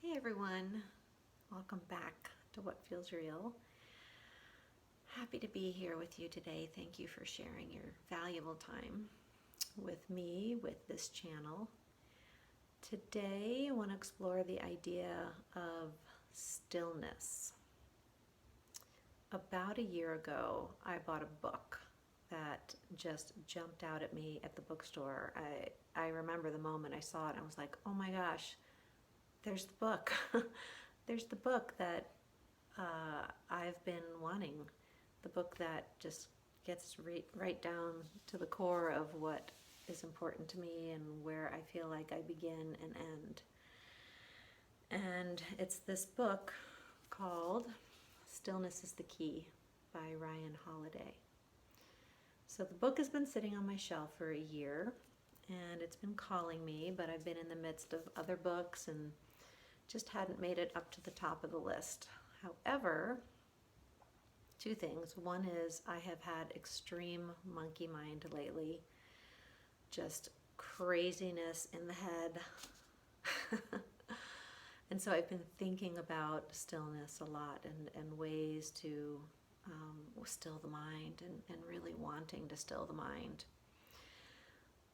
Hey everyone, welcome back to What Feels Real. Happy to be here with you today. Thank you for sharing your valuable time with me, with this channel. Today I want to explore the idea of stillness. About a year ago, I bought a book that just jumped out at me at the bookstore. I remember the moment I saw it. I was like, oh my gosh, there's the book. There's the book that I've been wanting. The book that just gets right down to the core of what is important to me and where I feel like I begin and end. And it's this book called Stillness is the Key by Ryan Holiday. So the book has been sitting on my shelf for a year and it's been calling me, but I've been in the midst of other books and just hadn't made it up to the top of the list. However, two things. One is I have had extreme monkey mind lately, just craziness in the head. And so I've been thinking about stillness a lot and ways to still the mind and really wanting to still the mind.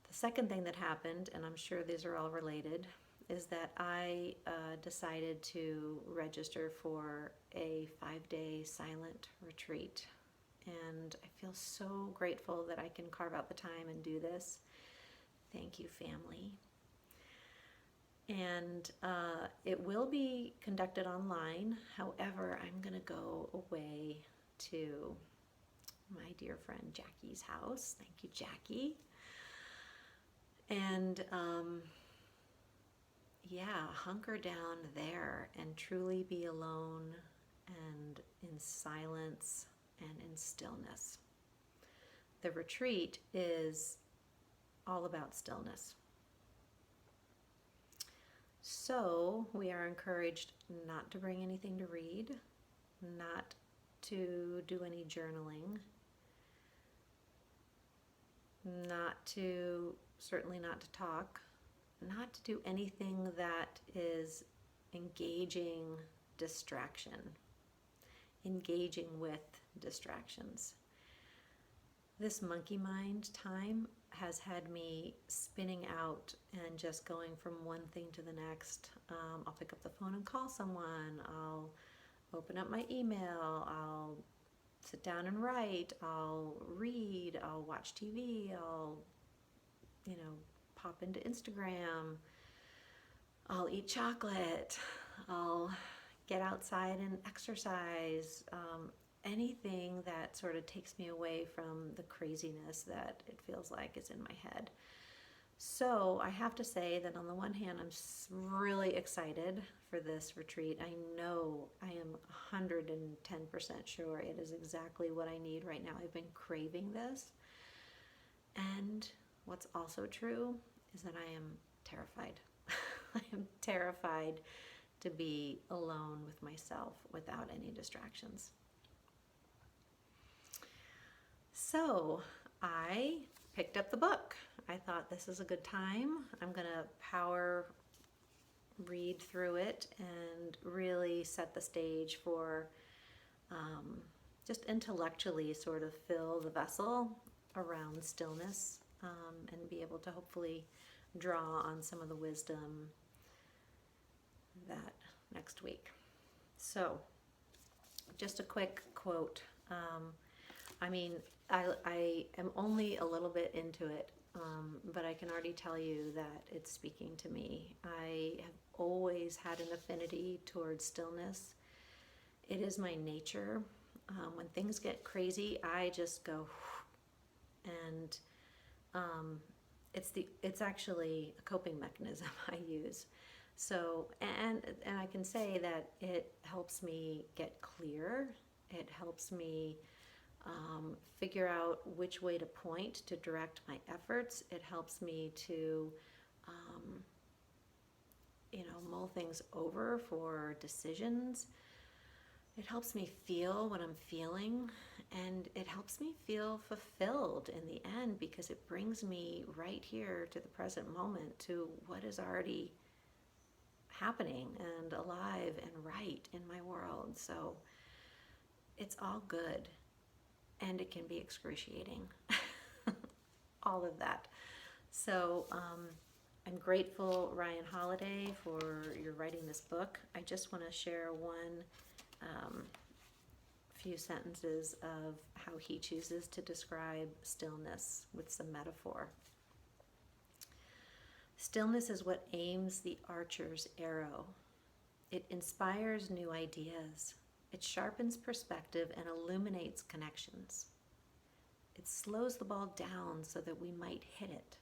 The second thing that happened, and I'm sure these are all related, is that I decided to register for a 5-day silent retreat. And I feel so grateful that I can carve out the time and do this. Thank you, family. And it will be conducted online. However, I'm going to go away to my dear friend Jackie's house. Thank you, Jackie. And hunker down there and truly be alone and in silence and in stillness. The retreat is all about stillness. So we are encouraged not to bring anything to read, not to do any journaling, certainly not to talk, not to do anything that is engaging distraction, engaging with distractions. This monkey mind time has had me spinning out and just going from one thing to the next. I'll pick up the phone and call someone. I'll open up my email. I'll sit down and write. I'll read. I'll watch TV. I'll, pop into Instagram. I'll eat chocolate. I'll get outside and exercise. Anything that sort of takes me away from the craziness that it feels like is in my head. So I have to say that on the one hand, I'm really excited for this retreat. I know, I am 110% sure it is exactly what I need right now. I've been craving this. And what's also true is that I am terrified. I am terrified to be alone with myself without any distractions. So I picked up the book. I thought this is a good time. I'm going to power read through it and really set the stage for just intellectually sort of fill the vessel around stillness and be able to hopefully draw on some of the wisdom that next week. So just a quick quote. I am only a little bit into it, but I can already tell you that it's speaking to me. I have always had an affinity towards stillness. It is my nature. When things get crazy, I just go, and it's actually a coping mechanism I use. So, and I can say that it helps me get clear. It helps me figure out which way to point to direct my efforts. It helps me to, mull things over for decisions. It helps me feel what I'm feeling, and it helps me feel fulfilled in the end because it brings me right here to the present moment, to what is already happening and alive and right in my world. So it's all good, and it can be excruciating. All of that. So I'm grateful, Ryan Holiday, for your writing this book. I just want to share one few sentences of how he chooses to describe stillness with some metaphor. Stillness is what aims the archer's arrow. It inspires new ideas. It sharpens perspective and illuminates connections. It slows the ball down so that we might hit it.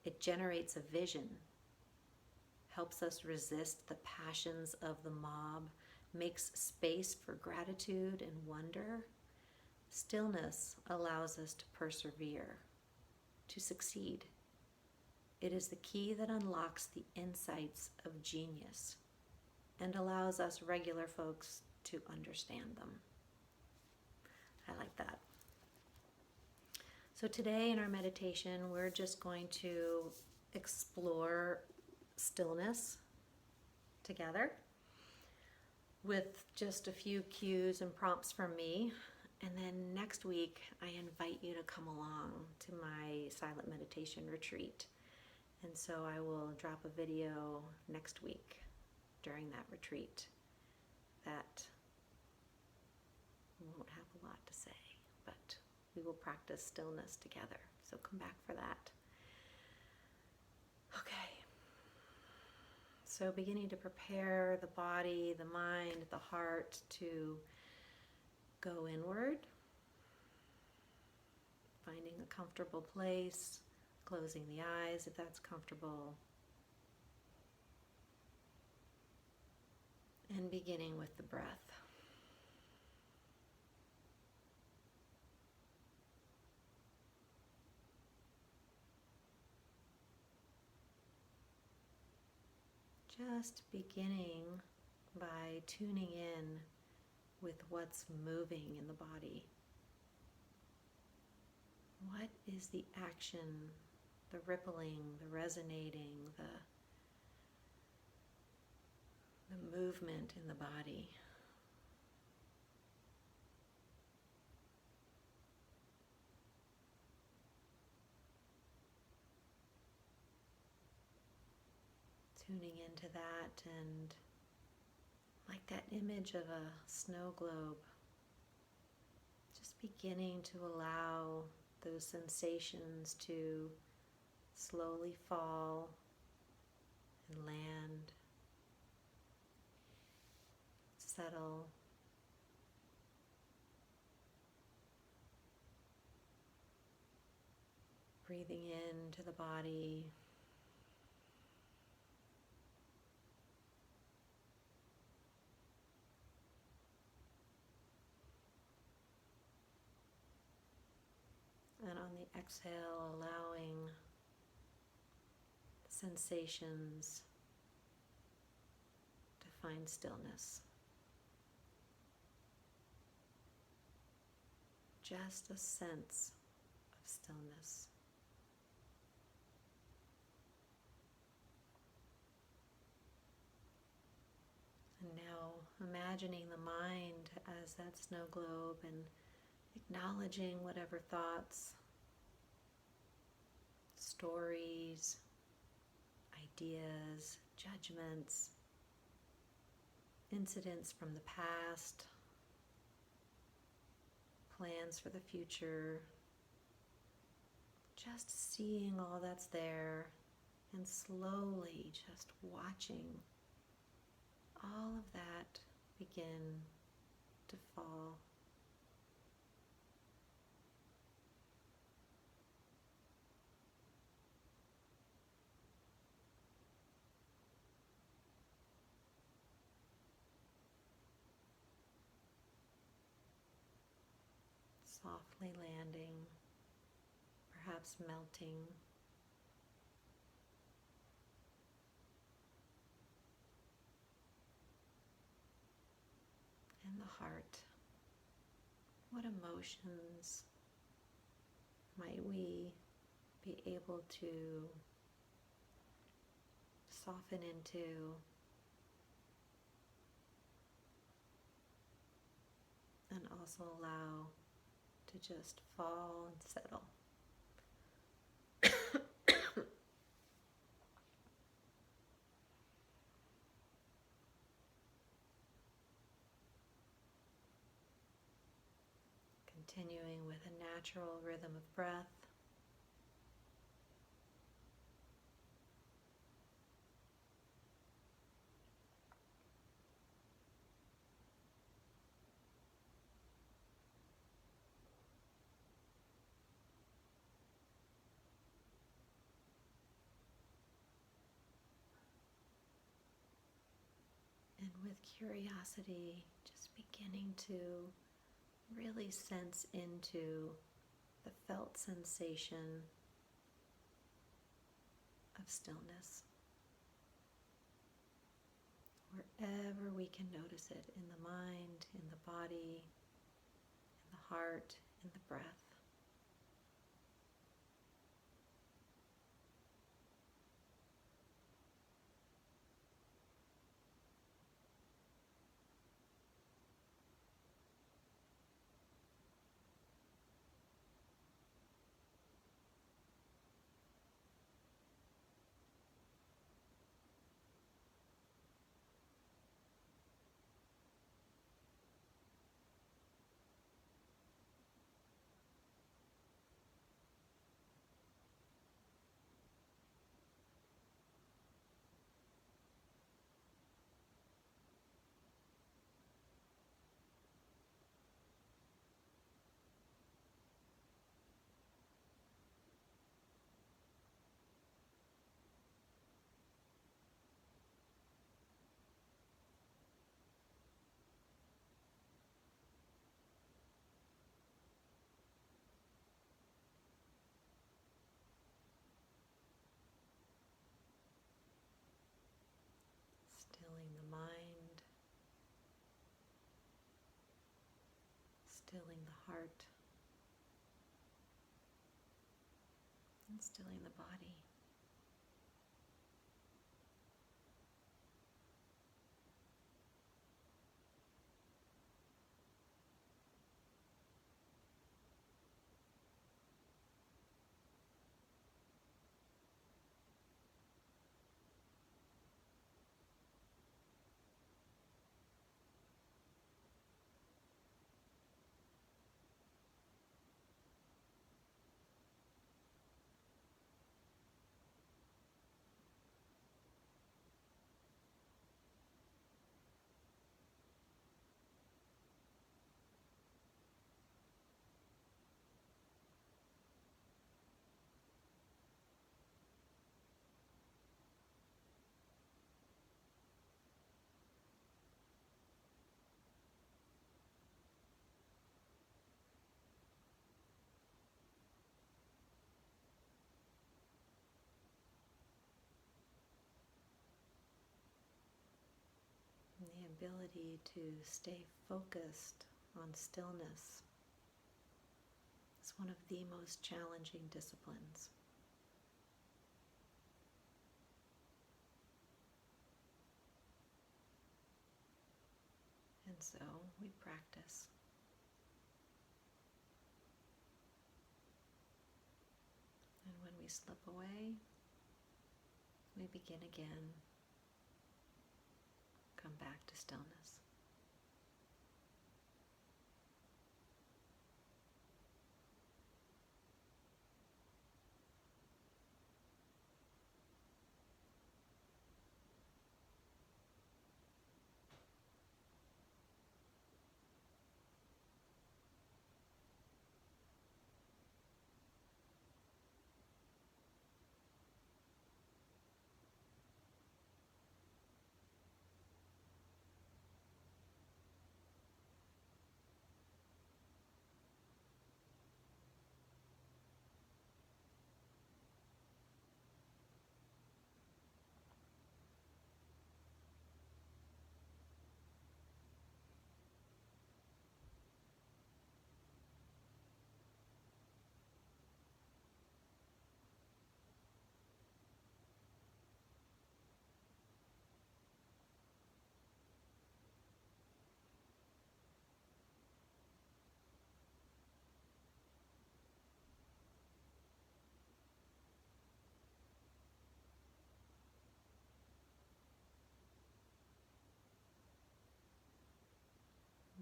It generates a vision, helps us resist the passions of the mob, makes space for gratitude and wonder. Stillness allows us to persevere, to succeed. It is the key that unlocks the insights of genius and allows us regular folks to understand them. I like that. So today in our meditation, we're just going to explore stillness together with just a few cues and prompts from me. And then next week, I invite you to come along to my silent meditation retreat. And so I will drop a video next week during that retreat that won't have a lot to say, but we will practice stillness together. So come back for that. Okay. So beginning to prepare the body, the mind, the heart to go inward. Finding a comfortable place, closing the eyes if that's comfortable. And beginning with the breath. Just beginning by tuning in with what's moving in the body. What is the action, the rippling, the resonating, the movement in the body? Tuning into that, and like that image of a snow globe, just beginning to allow those sensations to slowly fall and land, settle. Breathing into the body. And on the exhale, allowing sensations to find stillness. Just a sense of stillness. And now imagining the mind as that snow globe and acknowledging whatever thoughts, stories, ideas, judgments, incidents from the past, plans for the future, just seeing all that's there and slowly just watching all of that begin to fall. Softly landing, perhaps melting. And the heart. What emotions might we be able to soften into, and also allow to just fall and settle. Continuing with a natural rhythm of breath. And with curiosity, just beginning to really sense into the felt sensation of stillness. Wherever we can notice it, in the mind, in the body, in the heart, in the breath. Stilling the mind, stilling the heart, and stilling the body. And the ability to stay focused on stillness is one of the most challenging disciplines. And so we practice. And when we slip away, we begin again. Come back to stillness.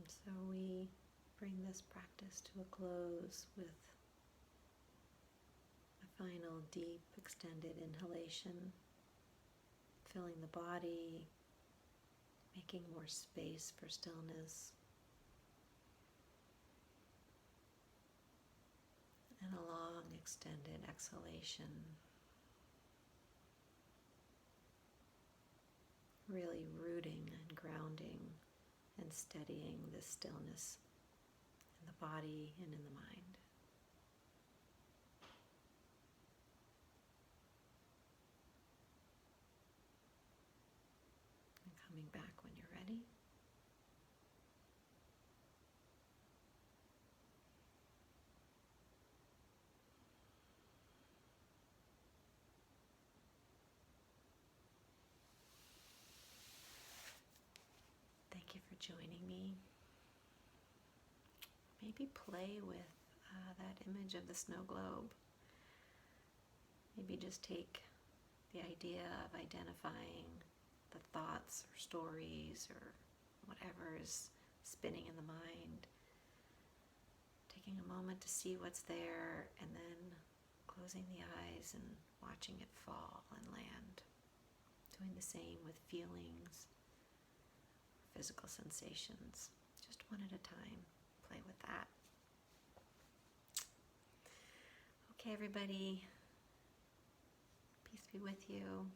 So we bring this practice to a close with a final deep extended inhalation, filling the body, making more space for stillness, and a long extended exhalation, really rooting and grounding and steadying this stillness in the body and in the mind. And coming back when you're ready. Thank you for joining me. Maybe play with that image of the snow globe. Maybe just take the idea of identifying the thoughts or stories or whatever is spinning in the mind, taking a moment to see what's there, and then closing the eyes and watching it fall and land. Doing the same with feelings, physical sensations, just one at a time. Play with that. Okay, everybody, peace be with you,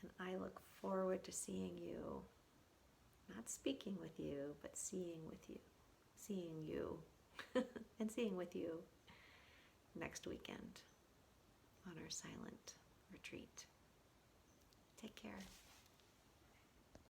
and I look forward to seeing you, not speaking with you, but seeing you, and seeing with you next weekend on our silent retreat. Take care.